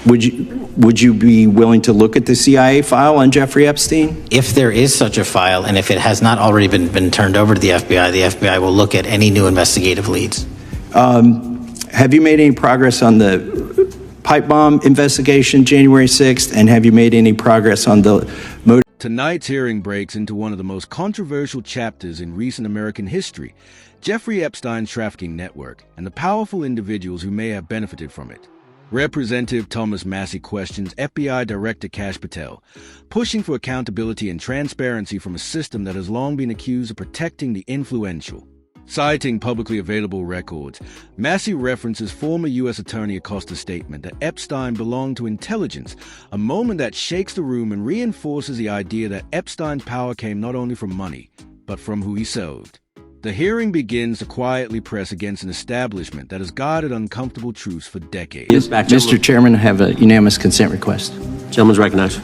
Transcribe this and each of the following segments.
Would you be willing to look at the CIA file on Jeffrey Epstein? If there is such a file, and if it has not already been turned over to the FBI will look at any new investigative leads. Have you made any progress on the pipe bomb investigation January 6th, and have you made any progress on the motive? Tonight's hearing breaks into one of the most controversial chapters in recent American history, Jeffrey Epstein's trafficking network, and the powerful individuals who may have benefited from it. Representative Thomas Massie questions FBI Director Kash Patel, pushing for accountability and transparency from a system that has long been accused of protecting the influential. Citing publicly available records, Massie references former U.S. Attorney Acosta's statement that Epstein belonged to intelligence, a moment that shakes the room and reinforces the idea that Epstein's power came not only from money, but from who he served. The hearing begins to quietly press against an establishment that has guarded uncomfortable truths for decades. Mr. Chairman, I have a unanimous consent request. Gentleman's recognized.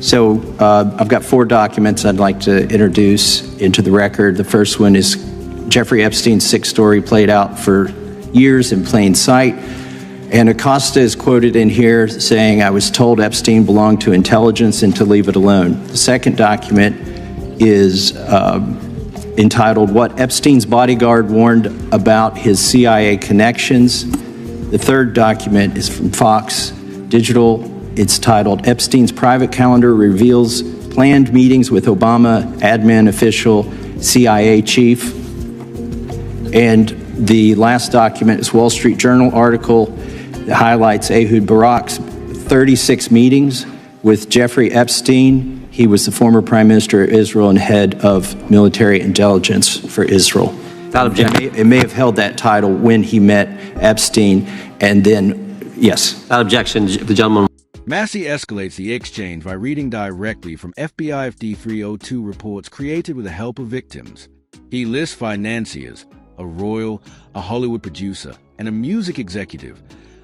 So I've got 4 documents I'd like to introduce into the record. The first one is Jeffrey Epstein's 6th story played out for years in plain sight. And Acosta is quoted in here saying, "I was told Epstein belonged to intelligence and to leave it alone." The second document is entitled, "What Epstein's Bodyguard Warned About His CIA Connections." The third document is from Fox Digital. It's titled, "Epstein's Private Calendar Reveals Planned Meetings with Obama Admin Official CIA Chief." And the last document is Wall Street Journal article that highlights Ehud Barak's 36 meetings with Jeffrey Epstein. He was the former Prime Minister of Israel and head of military intelligence for Israel. It may have held that title when he met Epstein, and then, yes. Without objection, the gentleman. Massie escalates the exchange by reading directly from FBI FD 302 reports created with the help of victims. He lists financiers, a royal, a Hollywood producer, and a music executive,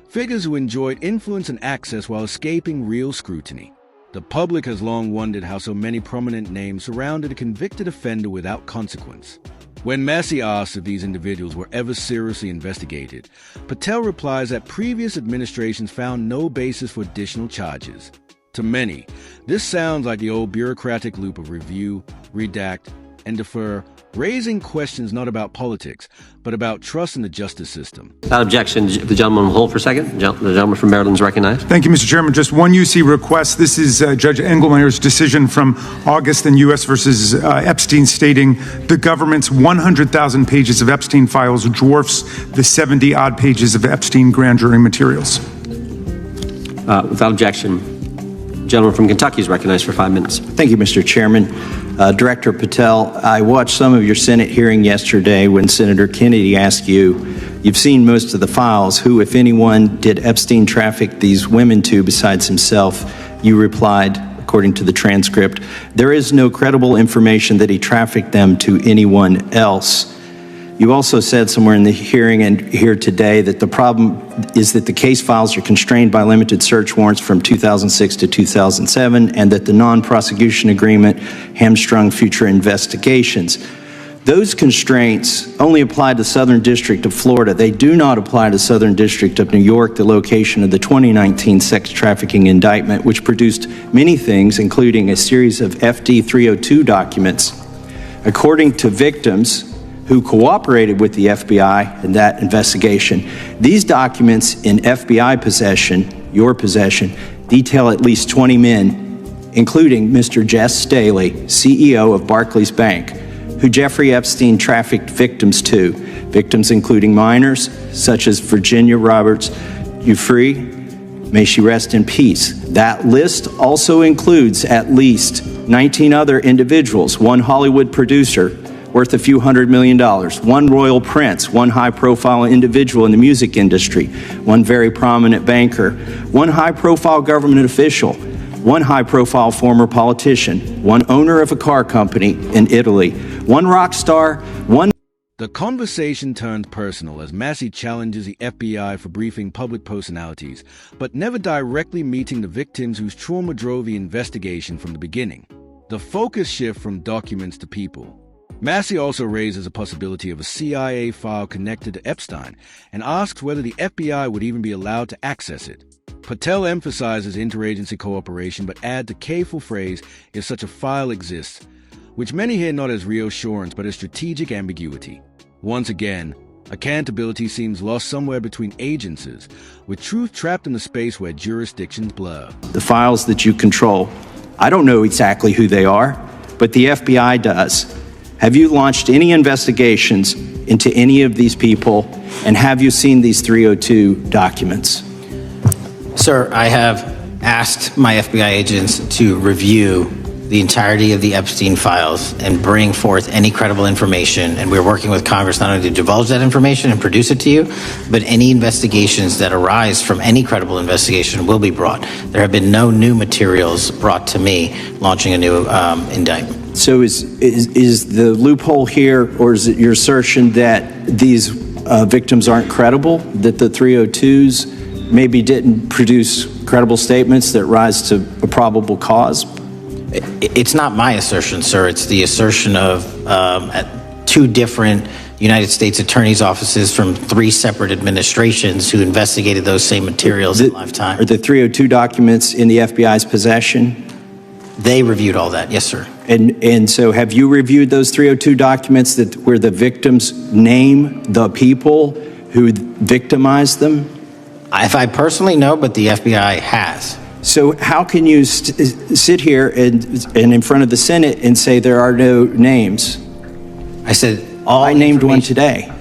figures who enjoyed influence and access while escaping real scrutiny. The public has long wondered how so many prominent names surrounded a convicted offender without consequence. When Massie asks if these individuals were ever seriously investigated, Patel replies that previous administrations found no basis for additional charges. To many, this sounds like the old bureaucratic loop of review, redact, and defer, raising questions not about politics, but about trust in the justice system. Without objection, the gentleman will hold for a second. The gentleman from Maryland is recognized. Thank you, Mr. Chairman. Just one UC request. This is Judge Engelmeyer's decision from August in U.S. versus Epstein, stating the government's 100,000 pages of Epstein files dwarfs the 70-odd pages of Epstein grand jury materials. Without objection, the gentleman from Kentucky is recognized for 5 minutes. Thank you, Mr. Chairman. Director Patel, I watched some of your Senate hearing yesterday when Senator Kennedy asked you, you've seen most of the files, who, if anyone, did Epstein traffic these women to besides himself? You replied, according to the transcript, there is no credible information that he trafficked them to anyone else. You also said somewhere in the hearing and here today that the problem is that the case files are constrained by limited search warrants from 2006 to 2007 and that the non-prosecution agreement hamstrung future investigations. Those constraints only apply to Southern District of Florida. They do not apply to Southern District of New York, the location of the 2019 sex trafficking indictment, which produced many things, including a series of FD 302 documents. According to victims who cooperated with the FBI in that investigation, these documents in FBI possession, your possession, detail at least 20 men, including Mr. Jess Staley, CEO of Barclays Bank, who Jeffrey Epstein trafficked victims to, victims including minors, such as Virginia Roberts Giuffre, may she rest in peace. That list also includes at least 19 other individuals, one Hollywood producer, worth a few $100 million, one royal prince, one high-profile individual in the music industry, one very prominent banker, one high-profile government official, one high-profile former politician, one owner of a car company in Italy, one rock star, one... The conversation turned personal as Massie challenges the FBI for briefing public personalities, but never directly meeting the victims whose trauma drove the investigation from the beginning. The focus shift from documents to people. Massie also raises a possibility of a CIA file connected to Epstein and asks whether the FBI would even be allowed to access it. Patel emphasizes interagency cooperation but adds a careful phrase, if such a file exists, which many hear not as reassurance but as strategic ambiguity. Once again, accountability seems lost somewhere between agencies, with truth trapped in a space where jurisdictions blur. The files that you control, I don't know exactly who they are, but the FBI does. Have you launched any investigations into any of these people, and have you seen these 302 documents? Sir, I have asked my FBI agents to review the entirety of the Epstein files and bring forth any credible information, and we're working with Congress not only to divulge that information and produce it to you, but any investigations that arise from any credible investigation will be brought. There have been no new materials brought to me launching a new indictment. So is the loophole here, or is it your assertion that these victims aren't credible, that the 302s maybe didn't produce credible statements that rise to a probable cause? It's not my assertion, sir. It's the assertion of two different United States attorneys' offices from three separate administrations who investigated those same materials in lifetime. Are the 302 documents in the FBI's possession? They reviewed all that, yes, sir. And so have you reviewed those 302 documents where the victims name the people who victimized them? If I personally know, but the FBI has. So how can you sit here and in front of the Senate and say there are no names? I said I named one today.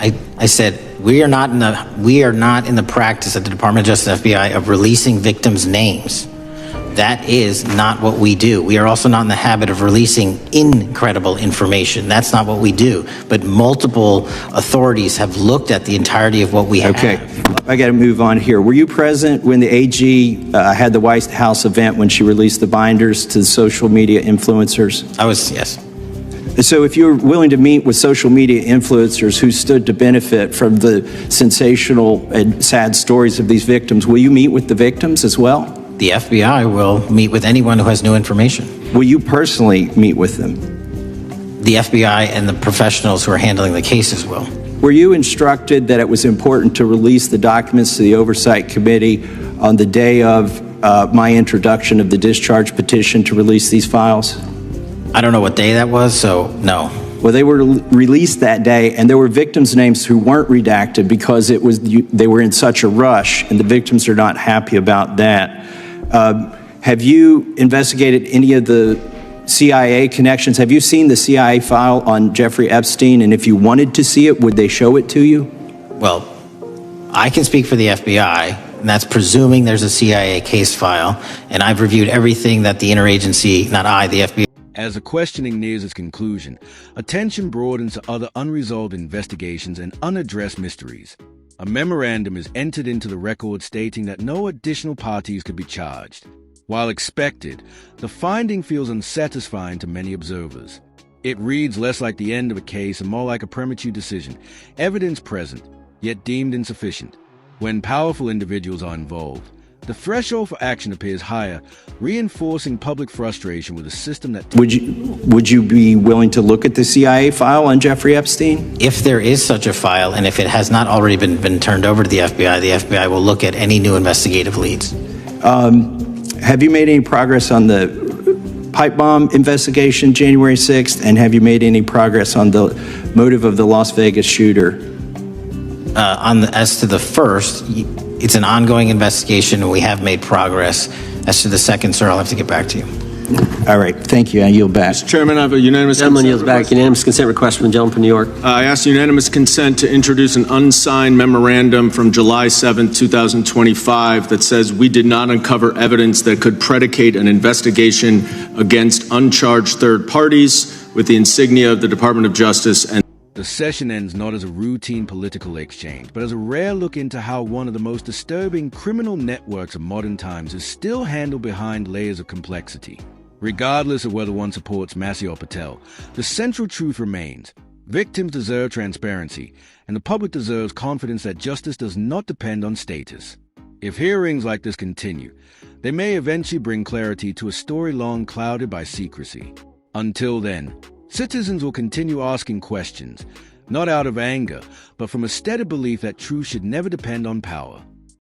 I said we are not in the practice at the Department of Justice FBI of releasing victims' names. That is not what we do. We are also not in the habit of releasing incredible information. That's not what we do. But multiple authorities have looked at the entirety of what we have. Okay, I got to move on here. Were you present when the AG had the White House event when she released the binders to the social media influencers? I was, yes. So if you're willing to meet with social media influencers who stood to benefit from the sensational and sad stories of these victims, will you meet with the victims as well? The FBI will meet with anyone who has new information. Will you personally meet with them? The FBI and the professionals who are handling the cases will. Were you instructed that it was important to release the documents to the Oversight Committee on the day of my introduction of the discharge petition to release these files? I don't know what day that was, so no. Well, they were released that day, and there were victims' names who weren't redacted because they were in such a rush, and the victims are not happy about that. Have you investigated any of the CIA connections? Have you seen the CIA file on Jeffrey Epstein? And if you wanted to see it, would they show it to you? Well, I can speak for the FBI, and that's presuming there's a CIA case file. And I've reviewed everything that the interagency, not I, the FBI. As the questioning nears its conclusion, attention broadens to other unresolved investigations and unaddressed mysteries. A memorandum is entered into the record stating that no additional parties could be charged. While expected, the finding feels unsatisfying to many observers. It reads less like the end of a case and more like a premature decision, evidence present, yet deemed insufficient. When powerful individuals are involved, the threshold for action appears higher, reinforcing public frustration with a system that... Would you be willing to look at the CIA file on Jeffrey Epstein? If there is such a file, and if it has not already been turned over to the FBI will look at any new investigative leads. Have you made any progress on the pipe bomb investigation January 6th? And have you made any progress on the motive of the Las Vegas shooter? As to the first, it's an ongoing investigation, and we have made progress. As to the second, sir, I'll have to get back to you. All right, thank you. I yield back. Mr. Chairman, I have a unanimous Gentleman consent yields back. request. Unanimous consent request from the gentleman from New York. I ask unanimous consent to introduce an unsigned memorandum from July 7, 2025 that says we did not uncover evidence that could predicate an investigation against uncharged third parties with the insignia of the Department of Justice and The session ends not as a routine political exchange, but as a rare look into how one of the most disturbing criminal networks of modern times is still handled behind layers of complexity. Regardless of whether one supports Massie or Patel, the central truth remains. Victims deserve transparency, and the public deserves confidence that justice does not depend on status. If hearings like this continue, they may eventually bring clarity to a story long clouded by secrecy. Until then, citizens will continue asking questions, not out of anger, but from a steady belief that truth should never depend on power.